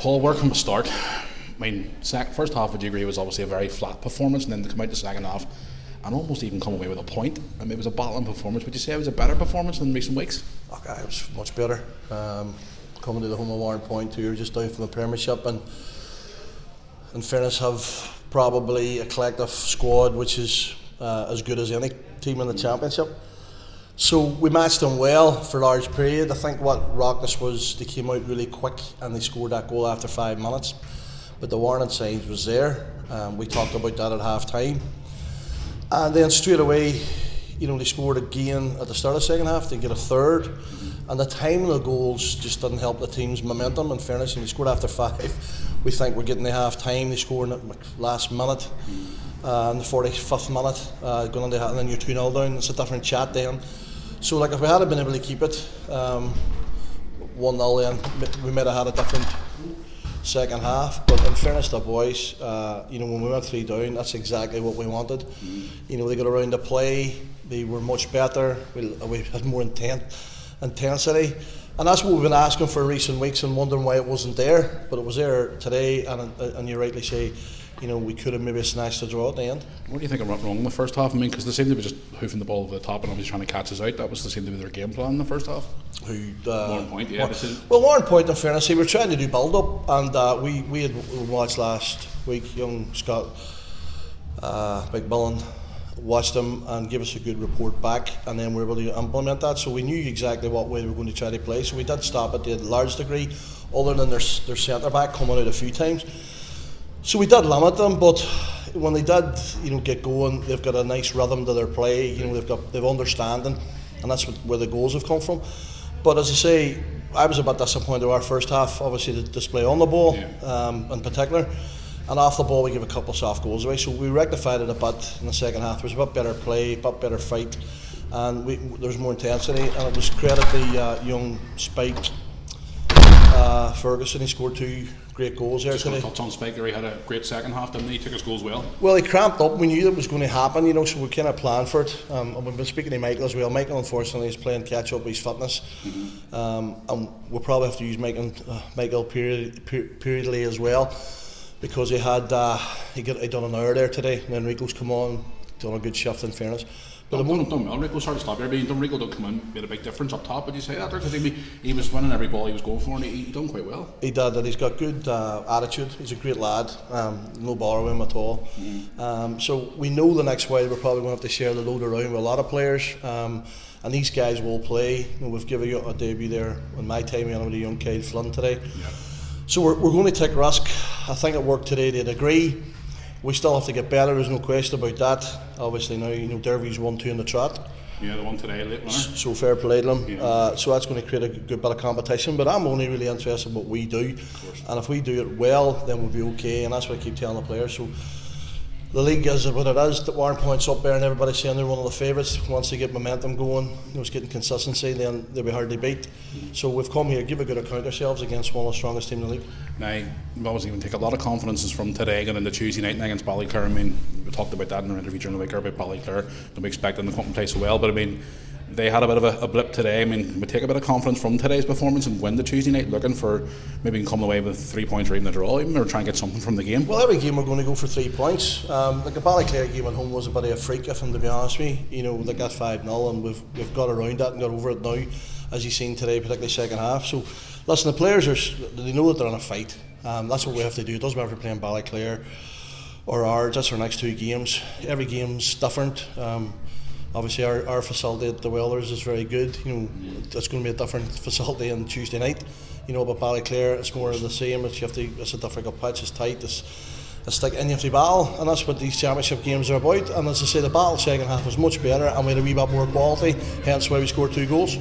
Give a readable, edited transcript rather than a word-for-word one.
Paul, where can we start? I mean, first half, would you agree, was obviously a very flat performance, and then to come out the second half and almost even come away with a point. I mean, it was a battling performance. Would you say it was a better performance than recent weeks? Okay, it was much better. Coming to the home of Warrenpoint, who are just down from the Premiership, and in fairness, have probably a collective squad which is as good as any team in the Championship. So we matched them well for a large period. I think what rocked us was they came out really quick and they scored that goal after 5 minutes. But the warning signs was there. We talked about that at half time. And then straight away, they scored again at the start of the second half. They get a third. And the timing of the goals just didn't help the team's momentum, in fairness. And they scored after 5. We think we're getting the half time. They scored in the last minute. In the 45th minute, going into that, and then you're 2-0 down. It's a different chat then. So, if we had been able to keep it 1-0, then we might have had a different second half. But in fairness to the boys, when we went 3 down, that's exactly what we wanted. They got around the play. They were much better. We had more intensity. And that's what we've been asking for recent weeks and wondering why it wasn't there. But it was there today, and you rightly say, we could have maybe snatched a draw at the end. What do you think went wrong in the first half? I mean, because they seemed to be just hoofing the ball over the top and obviously trying to catch us out. That was seemed to be their game plan in the first half. Warrenpoint, yeah. Warrenpoint, in fairness, they were trying to do build-up, and we had watched last week, young Scott, Big Billen, watched them and give us a good report back, and then we were able to implement that. So we knew exactly what way we were going to try to play. So we did stop it to a large degree, other than their centre-back coming out a few times. So we did limit them, but when they did, get going, they've got a nice rhythm to their play. They've understanding, and that's where the goals have come from. But as I say, I was a bit disappointed with our first half. Obviously, the display on the ball, in particular, and off the ball, we gave a couple of soft goals away. So we rectified it a bit in the second half. There was a bit better play, a bit better fight, and there was more intensity. And it was credit the young Spike Ferguson. He scored 2 great goals there today. Just touch on Spiker, he had a great second half, didn't he? He took his goals well. Well, he cramped up. We knew that was going to happen, so we kind of planned for it. And we've been speaking to Michael as well. Michael, unfortunately, is playing catch up with his fitness. And we'll probably have to use Michael periodically as well, because he done an hour there today, and then Rico's come on, done a good shift, in fairness. But done well. Rico, sorry to stop here, but Rico don't come in, made a big difference up top. Would you say that? Because he was winning every ball he was going for, and he done quite well. He did, and he's got good attitude. He's a great lad. No bother with him at all. So we know the next while we're probably going to have to share the load around with a lot of players. And these guys will play. We've given you a debut there in my time with a young Kyle Flynn today. Yeah. So we're going to take risk. I think it worked today to a degree. We still have to get better, there's no question about that. Obviously now, Derby's 1-2 in the trot. Yeah, the one today, late winner. So fair play to them. Yeah. So that's going to create a good bit of competition, but I'm only really interested in what we do. And if we do it well, then we'll be okay, and that's what I keep telling the players. So the league is what it is. The Warrenpoint's up there and everybody's saying they're one of the favourites. Once they get momentum going, it's getting consistency, then they'll be hard to beat. So we've come here to give a good account of ourselves against one of the strongest teams in the league. Now, we obviously can take a lot of confidences from today going into Tuesday night against Ballyclare. I mean, we talked about that in our interview during the week about Ballyclare. Don't be expecting them to come and play so well, but I mean, they had a bit of a blip today. I mean, we take a bit of confidence from today's performance and win the Tuesday night, looking for maybe come away with 3 points or even a draw, or try and get something from the game. Well, every game we're going to go for 3 points. The Ballyclare game at home was a bit of a freak, if I'm to be honest with you. They got 5-0 and we've got around that and got over it now, as you've seen today, particularly second half. So, listen, the players they know that they're in a fight. That's what we have to do. It doesn't matter if we're playing Ballyclare or ours. That's our next 2 games. Every game's different. Obviously, our facility at the Welders is very good. It's going to be a different facility on Tuesday night. But Ballyclare, it's more of the same. It's a difficult pitch. It's tight. It's thick, and you have to battle, and that's what these championship games are about. And as I say, the battle second half was much better, and we had a wee bit more quality. Hence why we scored 2 goals.